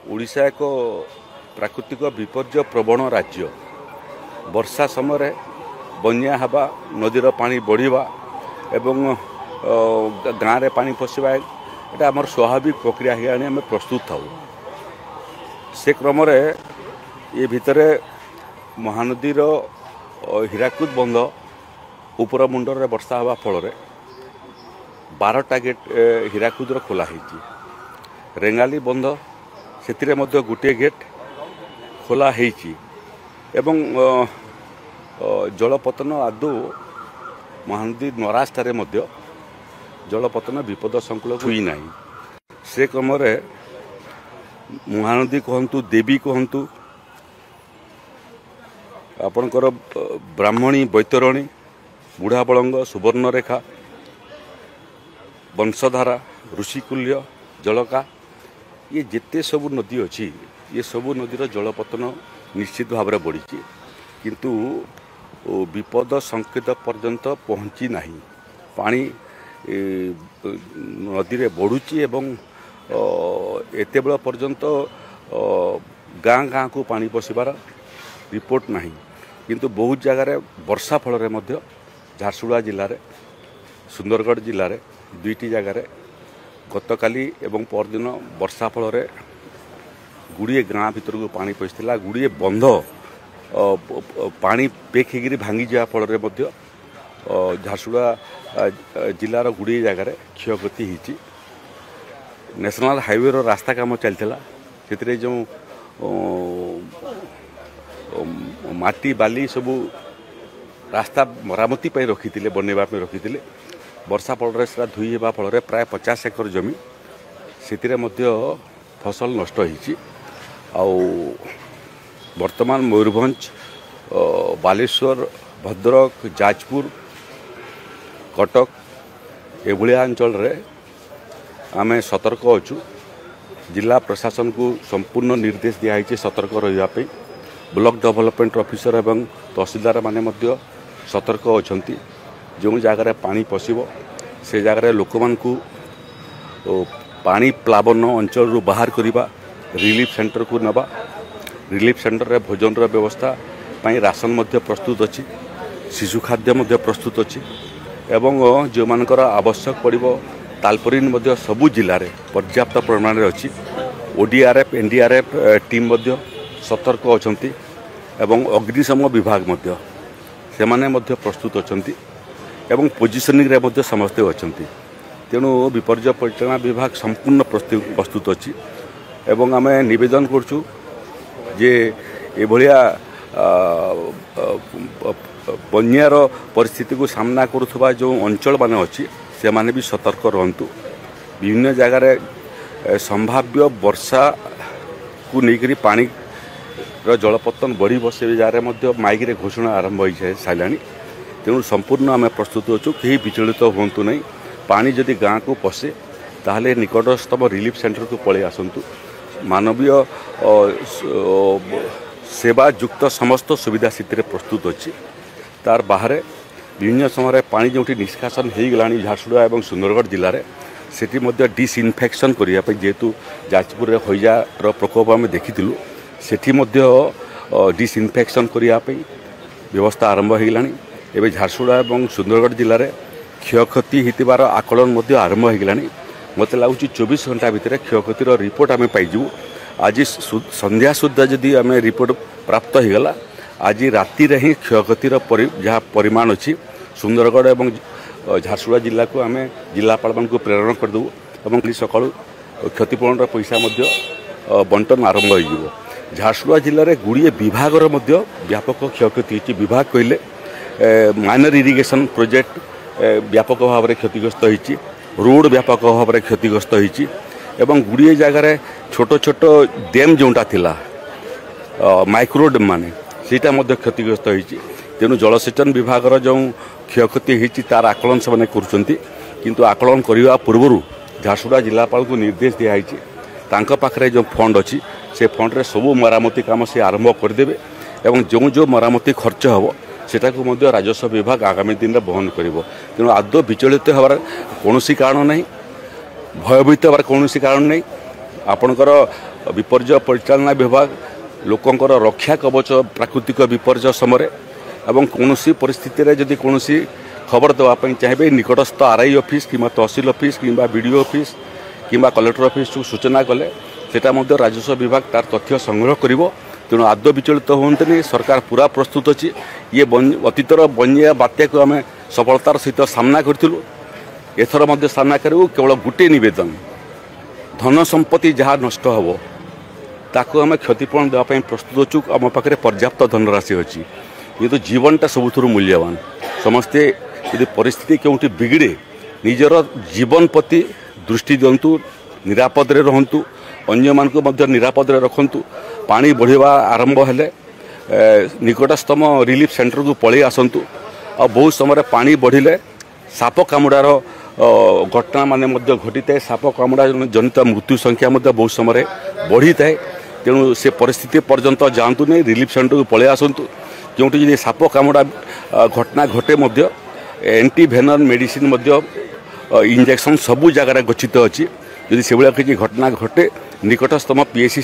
ओडिशा एक प्राकृतिक विपर्य प्रवण राज्य। वर्षा समय बन्या हवा नदीर पानी बढ़िबा एवं गाँव में पानी पशिबा एटा आमर स्वाभाविक प्रक्रिया ही आम प्रस्तुत था। से क्रम ये भितर महानदीर हीराकुद बंध उपर मुंडर वर्षा हवा फल 12टा गेट हीराकुदर खोला होती। रेंगाली बंध से गोटे गेट खोला होती एवं जलपतन आदौ महानदी नराजठार जलपतन विपद संकुल हुई ना। से क्रम महानदी कहतु देवी कहतु आपणकर ब्राह्मणी बैतरणी बुढ़ाबलंग सुवर्णरेखा वंशधारा ऋषिकुल्य जलका ये जिते सबू नदी अच्छी ये सबू नदीर जलपतन निश्चित भाव में बढ़ी किंतु विपद संकेत पर्यंत पहुँची नहीं। पानी नदी में बढ़ुची एवं एते बेला पर्यंत गाँ गाँ को पानी पशिबार रिपोर्ट नहीं किंतु बहुत जगार वर्षा फल झारसुगुड़ा जिले में सुंदरगढ़ जिले में दुईटी जगार गतकाली एवं परदिन वर्षा फल गुड़िए गाँ भीतर को पानी पशिला। गुड़िए बंध पानी पेक होकर भांगी जा फल झारसुगुड़ा जिलार गुड़िए जगार क्षयक्षति होती। नेशनल हाईवे रो रास्ता काम चलता से जो माटी बाली सबू रास्ता मरामती रखी बनवा रखी वर्षा फल से धोई होगा फल प्राय 50 एकर जमी से फसल नष्ट होती। वर्तमान मयूरभंज बालेश्वर भद्रक जाजपुर कटक एभलिया अंचल आम सतर्क अच्छु। जिला प्रशासन को संपूर्ण निर्देश दिखाई सतर्क रही। ब्लॉक डेवलपमेंट ऑफिसर एवं तहसीलदार माने सतर्क अच्छा। जो जगार पानी पशिब से जगार लोक मानू पानी प्लावन अंचल बाहर करवा रिलीफ सेंटर को नवा। रिलीफ सेंटर रे भोजन व्यवस्था पाई राशन प्रस्तुत अच्छी शिशु खाद्य प्रस्तुत अच्छी एवं जो मानकर आवश्यक पड़ो तालपरीन सबू जिले में पर्याप्त परिमाण में अच्छी। ओडीआरएफ एनडीआरएफ टीम सतर्क अच्छा एवं अग्निशम विभाग से प्रस्तुत अच्छा एवं पोजिशनिंग रे समस्ते अच्छा। तेणु विपर्य परिचालना विभाग संपूर्ण प्रस्तुत अच्छी एवं आम निवेदन करछु जे एभलिया बन्यार परिस्थिति को सामना करुवा जो अंचल मान अच्छी से माने भी सतर्क रहंतु। विभिन्न जगार संभाव्य वर्षा को लेकर पानी जलपतन बढ़ से जगह माइक रे घोषणा आरंभ हो सारा। तेणु संपूर्ण आम प्रस्तुत अच्छु कहीं विचलित हूँ नहीं। पानी जदि गाँ को पशे ताहले निकटस्थम रिलीफ सेंटर को पलि आसतु। मानवीय सेवा युक्त समस्त सुविधा से प्रस्तुत अच्छी। तार बाहर विभिन्न समय पानी जो निष्कासन हो गलानी झारसुगुड़ा और सुंदरगढ़ जिले में सेठी डिसइनफेक्शन करने जेहेतु जाजपुर हईजार प्रकोप आम देखी सेठी डिसइनफेक्शन करने व्यवस्था आरंभ हो गलानी। एवं झारसुगुड़ा और सुंदरगढ़ जिले में क्षयक्षति होतिबार आकलन आरंभ हो गलानी। मत लगुच 24 घंटा भितर क्षयक्षतिर रिपोर्ट आम पाइबू। आज संध्या सुधा जदि आम रिपोर्ट प्राप्त हो गला आज राति रे ही क्षयक्षतिर जहाँ परिमाण अच्छी सुंदरगढ़ और झारसुगुड़ा जिला को आम जिलापाल मान प्रेरण करदेबू और सका क्षतिपूरण पैसा बंटन आरंभ हो। झारसुगुड़ा जिले में गुड़िए विभागर व्यापक क्षयक्षति होती। विभाग कहले माइनर इरिगेशन प्रोजेक्ट व्यापक भाव में क्षतिग्रस्त होती। रोड व्यापक भाव में क्षतिग्रस्त होती एवं गुड़िए जगार छोट छोट डैम जोटा थिला माइक्रो डैम माने सेटा क्षतिग्रस्त होती। तेणु जलसेचन विभाग जो क्षयक्षति होती तार आकलन से करुँच किंतु आकलन करने पूर्व झारसुगुड़ा जिलापाल को निर्देश दिखाई तांका पाखरे जो फंड अच्छी से फंड रे सबू मरामती काम से आरंभ करदे एवं जो जो मरामती खर्च हम सेटा को राजस्व विभाग आगामी दिन में बहन कर। तेणु आदौ विचलित हबार कौन कारण नहीं, भयभीत हबार कौन कारण नहीं। आपणकर विपर्य परिचालना विभाग लोकंकर रक्षा कवच प्राकृतिक विपर्य समय एवं कौन परिस्थिति रे जदि कौन खबर देवाई चाहिए निकटस्थ आरआई ऑफिस कि तहसिल ऑफिस कि बीडीओ ऑफिस कि कलेक्टर ऑफिस को सूचना कले सेटा मध्य राजस्व विभाग तार तथ्य संग्रह करिवो। तेणु आदौ विचलित हुंतनी सरकार पूरा प्रस्तुत अच्छी ये अतीतर बन्या बात्या को आम सफलतार सहित सामना करूँ एथर मध्य सामना करूँ केवल गोटे नवेदन धन संपत्ति जहाँ नष्ट हम ताकू आम क्षतिपूरण देवाई प्रस्तुत अच्छु आम पाखे पर्याप्त धनराशि अच्छी ये तो जीवनटा सबुठ मूल्यवान समस्ते यदि परिस्थिति क्योंकि बिगड़े निजर जीवन प्रति दृष्टि दिंतु निरापद रहंतु अन्य मानक मध्य निरापद रखंतु पानी बढ़िया आरंभ हेले निकटस्थम रिलीफ सेंटर को पलि आसतु आ बहुत समय पानी बढ़िले साप कामुड़ार घटना मान घटी थाए साप कामुड़ा जनित मृत्यु संख्या बहुत समय बढ़ी थाए। तेणु से परिस्थिति पर्यंत जातु नहीं रिलीफ सेंटर को पलि आसतु क्योंकि जब साप कामुड़ा घटना घटे एंटी भेनम मेडिसिन इंजेक्शन सबू जगार गच्छित अच्छी जदि से किसी घटना घटे निकटस्थम पीएचसी